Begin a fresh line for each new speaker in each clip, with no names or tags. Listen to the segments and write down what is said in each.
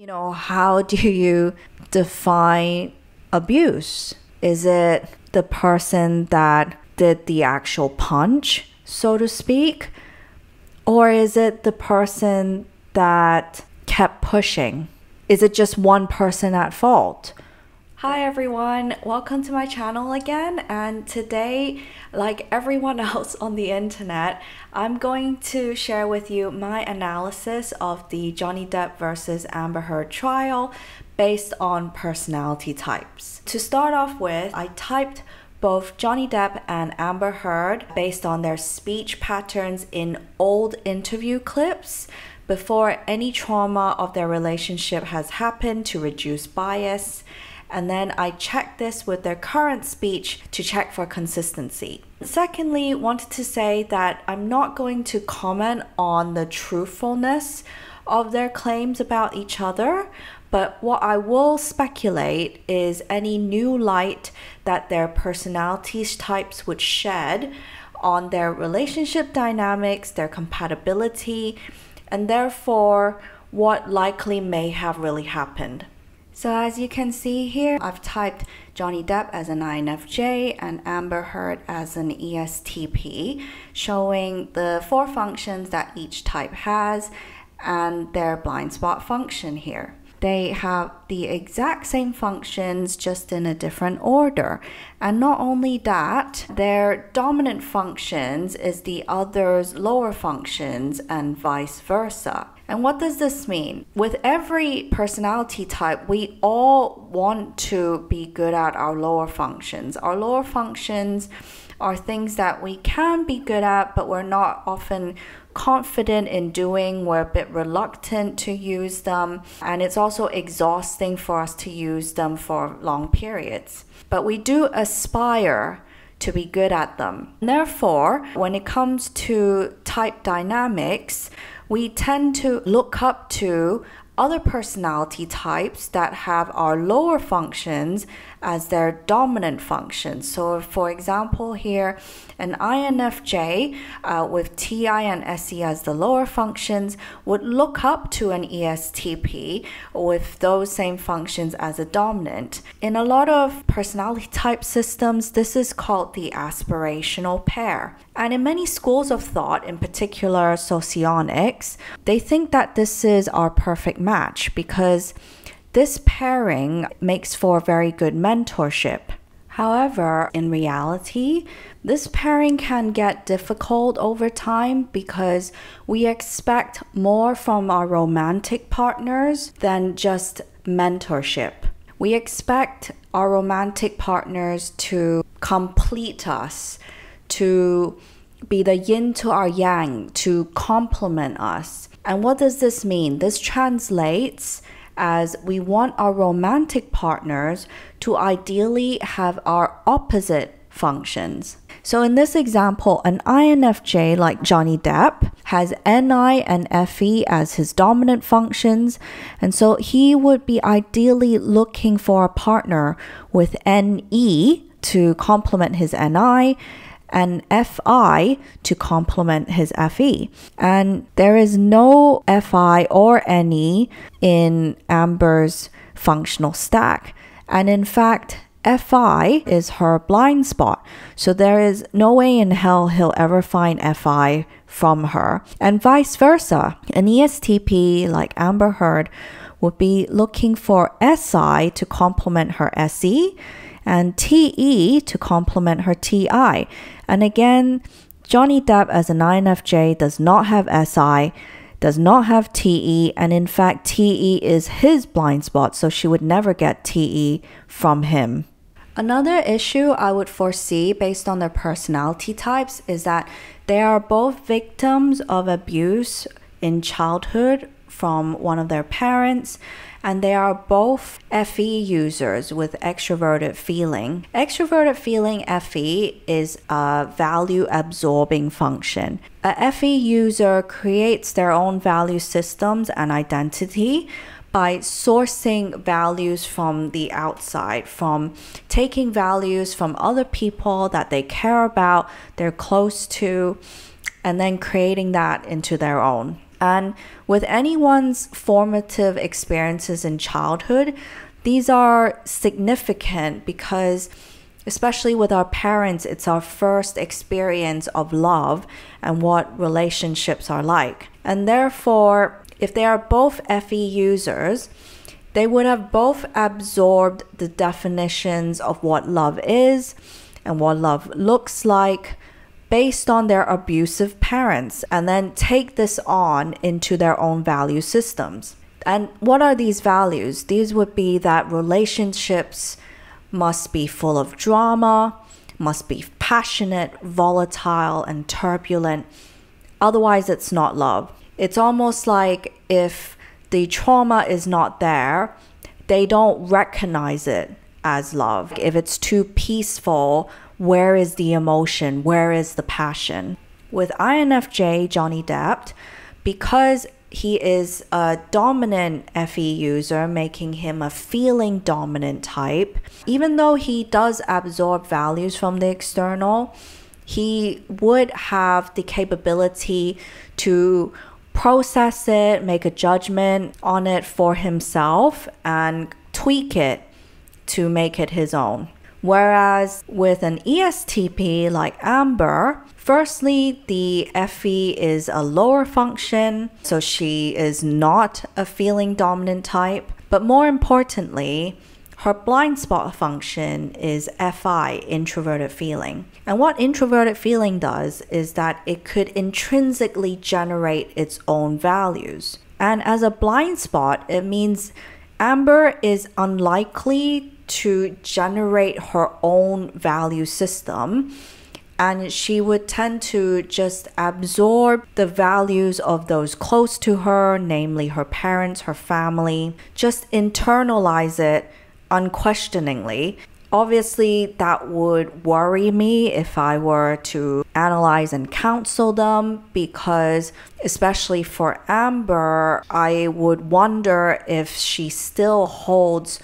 How do you define abuse? Is it the person that did the actual punch, so to speak? Or is it the person that kept pushing? Is it just one person at fault? Hi everyone, welcome to my channel again, and today, like everyone else on the internet, I'm going to share with you my analysis of the Johnny Depp versus Amber Heard trial based on personality types. To start off with, I typed both Johnny Depp and Amber Heard based on their speech patterns in old interview clips before any trauma of their relationship has happened to reduce bias. And then I checked this with their current speech to check for consistency. Secondly, wanted to say that I'm not going to comment on the truthfulness of their claims about each other, but what I will speculate is any new light that their personality types would shed on their relationship dynamics, their compatibility, and therefore what likely may have really happened. So as you can see here, I've typed Johnny Depp as an INFJ and Amber Heard as an ESTP, showing the 4 functions that each type has and their blind spot function here. They have the exact same functions, just in a different order. And not only that, their dominant functions is the other's lower functions and vice versa. And what does this mean? With every personality type, we all want to be good at our lower functions. Our lower functions are things that we can be good at, but we're not often confident in doing. We're a bit reluctant to use them, and it's also exhausting for us to use them for long periods. But we do aspire to be good at them. Therefore, when it comes to type dynamics, we tend to look up to other personality types that have our lower functions as their dominant functions. So for example here, an INFJ with TI and SE as the lower functions would look up to an ESTP with those same functions as a dominant. In a lot of personality type systems, this is called the aspirational pair. And in many schools of thought, in particular socionics, they think that this is our perfect match because this pairing makes for very good mentorship. However, in reality, this pairing can get difficult over time because we expect more from our romantic partners than just mentorship. We expect our romantic partners to complete us, to be the yin to our yang, to complement us. And what does this mean? This translates as we want our romantic partners to ideally have our opposite functions. So in this example, an INFJ like Johnny Depp has NI and FE as his dominant functions, and so he would be ideally looking for a partner with NE to complement his NI and FI to complement his FE. And there is no FI or NE in Amber's functional stack. And in fact, FI is her blind spot. So there is no way in hell he'll ever find FI from her. And vice versa. An ESTP like Amber Heard would be looking for SI to complement her SE and TE to complement her TI. And again, Johnny Depp as an INFJ does not have SI, does not have TE, and in fact, TE is his blind spot, so she would never get TE from him. Another issue I would foresee based on their personality types is that they are both victims of abuse in childhood from one of their parents, and they are both FE users with extraverted feeling. Extraverted feeling FE is a value absorbing function. A FE user creates their own value systems and identity by sourcing values from the outside, from taking values from other people that they care about, they're close to, and then creating that into their own. And with anyone's formative experiences in childhood, these are significant because especially with our parents, it's our first experience of love and what relationships are like. And therefore, if they are both FE users, they would have both absorbed the definitions of what love is and what love looks like based on their abusive parents, and then take this on into their own value systems. And what are these values? These would be that relationships must be full of drama, must be passionate, volatile, and turbulent. Otherwise, it's not love. It's almost like if the trauma is not there, they don't recognize it as love. If it's too peaceful, where is the emotion? Where is the passion? With INFJ Johnny Depp, because he is a dominant FE user, making him a feeling dominant type. Even though he does absorb values from the external, he would have the capability to process it, make a judgment on it for himself, and tweak it to make it his own. Whereas with an ESTP like Amber, firstly, the FE is a lower function, so she is not a feeling dominant type. But more importantly, her blind spot function is FI, introverted feeling. And what introverted feeling does is that it could intrinsically generate its own values. And as a blind spot, it means Amber is unlikely to generate her own value system, and she would tend to just absorb the values of those close to her, namely her parents, her family, just internalize it unquestioningly. Obviously, that would worry me if I were to analyze and counsel them, because especially for Amber, I would wonder if she still holds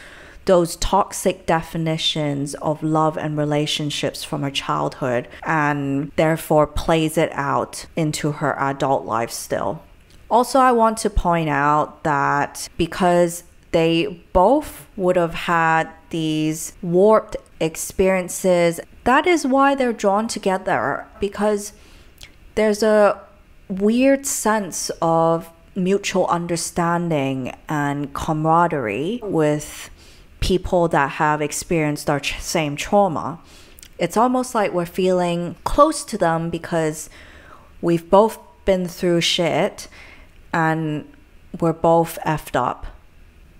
those toxic definitions of love and relationships from her childhood and therefore plays it out into her adult life still. Also, I want to point out that because they both would have had these warped experiences, that is why they're drawn together, because there's a weird sense of mutual understanding and camaraderie with people that have experienced our same trauma. It's almost like we're feeling close to them because we've both been through shit and we're both effed up.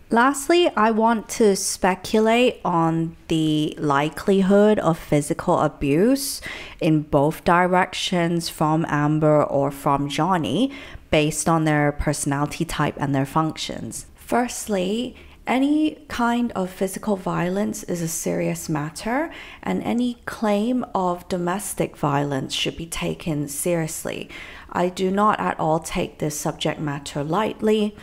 Lastly, I want to speculate on the likelihood of physical abuse in both directions from Amber or from Johnny based on their personality type and their functions. Firstly, any kind of physical violence is a serious matter, and any claim of domestic violence should be taken seriously. I do not at all take this subject matter lightly,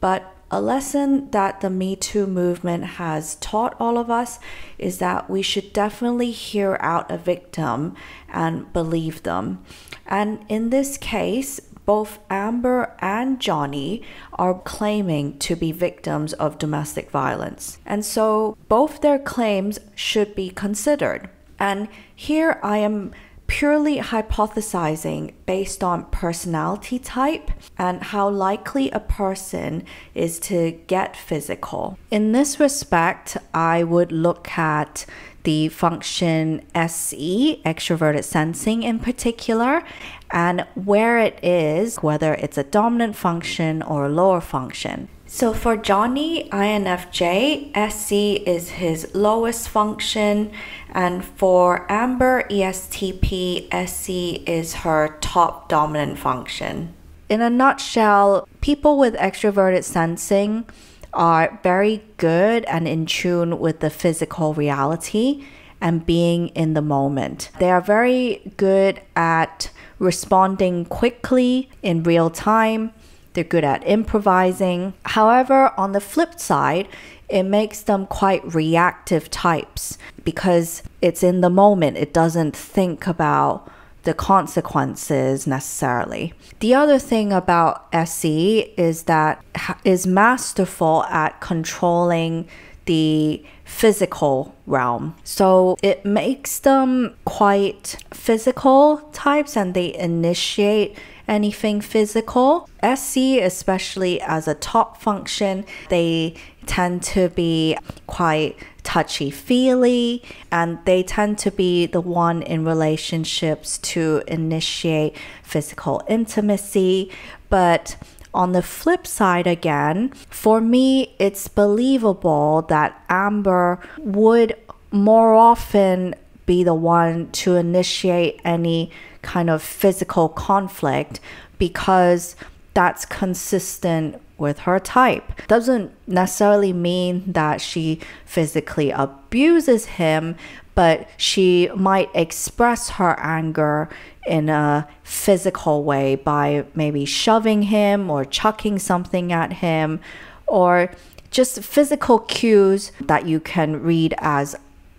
but a lesson that the Me Too movement has taught all of us is that we should definitely hear out a victim and believe them. And in this case, both Amber and Johnny are claiming to be victims of domestic violence. And so both their claims should be considered. And here I am purely hypothesizing based on personality type and how likely a person is to get physical. In this respect, I would look at the function SE, extraverted sensing in particular, and where it is, whether it's a dominant function or a lower function. So for Johnny, INFJ, SE is his lowest function, and for Amber, ESTP, SE is her top dominant function. In a nutshell, people with extroverted sensing are very good and in tune with the physical reality and being in the moment. They are very good at responding quickly in real time. They're good at improvising. However, on the flip side, it makes them quite reactive types because it's in the moment. It doesn't think about the consequences necessarily. The other thing about SE is that is masterful at controlling the physical realm. So it makes them quite physical types, and they initiate anything physical. SE, especially as a top function, they tend to be quite touchy-feely, and they tend to be the one in relationships to initiate physical intimacy. But on the flip side again, for me, it's believable that Amber would more often be the one to initiate any kind of physical conflict, because that's consistent with her type. Doesn't necessarily mean that she physically abuses him, but she might express her anger in a physical way by maybe shoving him or chucking something at him, or just physical cues that you can read as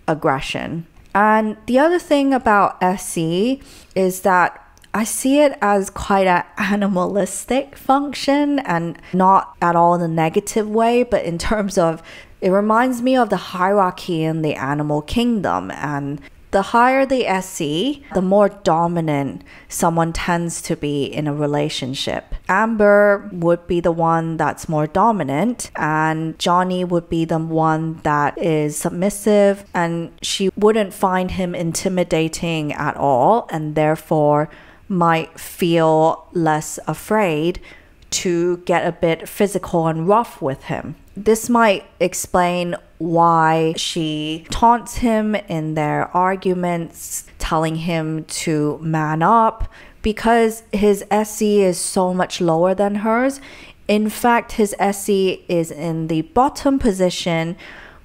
aggression. And the other thing about SE is that I see it as quite an animalistic function, and not at all in a negative way, but in terms of, it reminds me of the hierarchy in the animal kingdom. And the higher the SE, the more dominant someone tends to be in a relationship. Amber would be the one that's more dominant, and Johnny would be the one that is submissive, and she wouldn't find him intimidating at all, and therefore might feel less afraid to get a bit physical and rough with him. This might explain why she taunts him in their arguments, telling him to man up, because his SE is so much lower than hers. In fact, his SE is in the bottom position,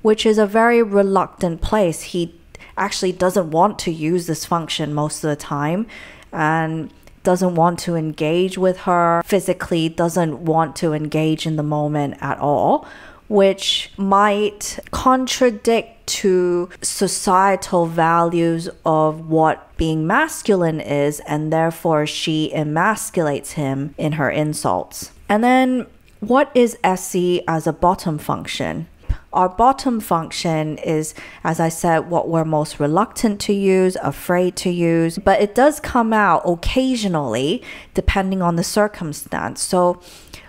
which is a very reluctant place. He actually doesn't want to use this function most of the time, and doesn't want to engage with her physically, doesn't want to engage in the moment at all, which might contradict to societal values of what being masculine is, and therefore she emasculates him in her insults. And then, what is SE as a bottom function? Our bottom function is, as I said, what we're most reluctant to use, afraid to use, but it does come out occasionally depending on the circumstance. So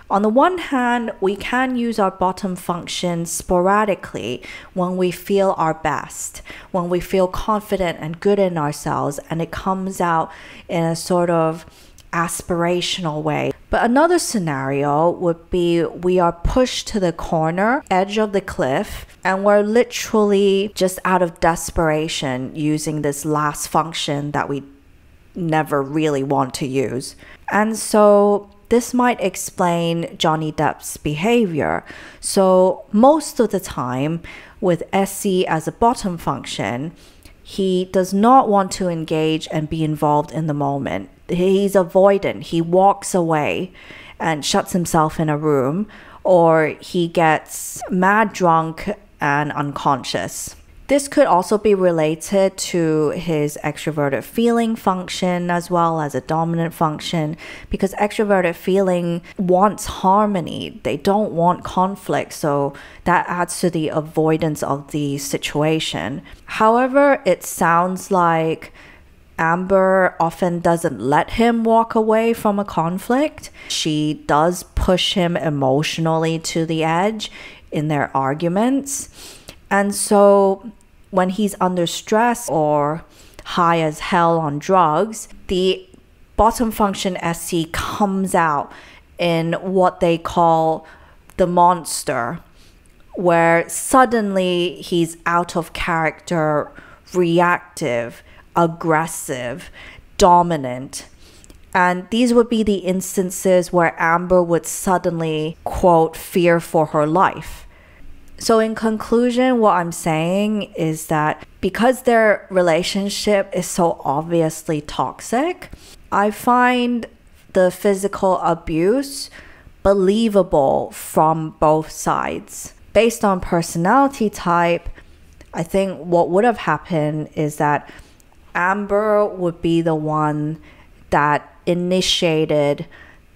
on the one hand, we can use our bottom function sporadically when we feel our best, when we feel confident and good in ourselves, and it comes out in a sort of aspirational way. But another scenario would be we are pushed to the corner, edge of the cliff, and we're literally just out of desperation using this last function that we never really want to use. And so this might explain Johnny Depp's behavior. So most of the time with SE as a bottom function, he does not want to engage and be involved in the moment. He's avoidant. He walks away and shuts himself in a room, or he gets mad drunk and unconscious. This could also be related to his extroverted feeling function as well as a dominant function, because extroverted feeling wants harmony. They don't want conflict, so that adds to the avoidance of the situation. However, it sounds like Amber often doesn't let him walk away from a conflict. She does push him emotionally to the edge in their arguments. And so when he's under stress or high as hell on drugs, the bottom function SE comes out in what they call the monster, where suddenly he's out of character, reactive, aggressive, dominant. And these would be the instances where Amber would suddenly, quote, fear for her life. So in conclusion, what I'm saying is that because their relationship is so obviously toxic, I find the physical abuse believable from both sides. Based on personality type, I think what would have happened is that Amber would be the one that initiated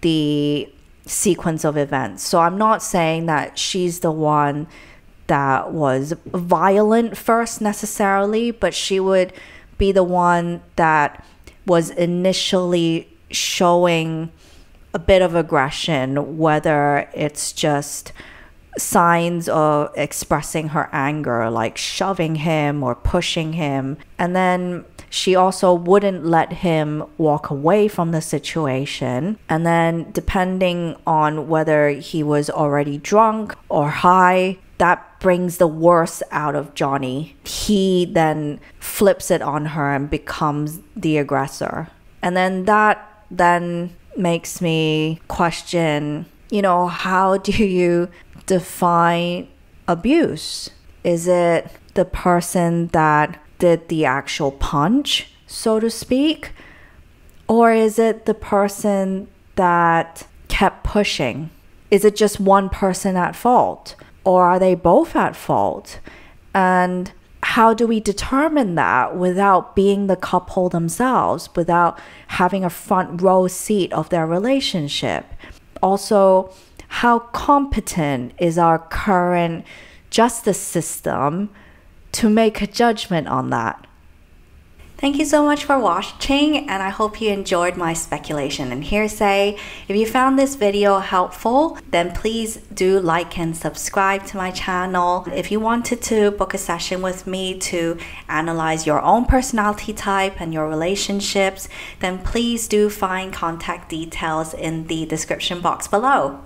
the sequence of events. So I'm not saying that she's the one that was violent first necessarily, but she would be the one that was initially showing a bit of aggression, whether it's just signs of expressing her anger, like shoving him or pushing him. And then she also wouldn't let him walk away from the situation. And then depending on whether he was already drunk or high, that brings the worst out of Johnny. He then flips it on her and becomes the aggressor. And then that then makes me question, how do you define abuse? Is it the person that did the actual punch, so to speak? Or is it the person that kept pushing? Is it just one person at fault? Or are they both at fault? And how do we determine that without being the couple themselves, without having a front row seat of their relationship? Also, how competent is our current justice system to make a judgment on that? Thank you so much for watching, and I hope you enjoyed my speculation and hearsay. If you found this video helpful, then please do like and subscribe to my channel. If you wanted to book a session with me to analyze your own personality type and your relationships, then please do find contact details in the description box below.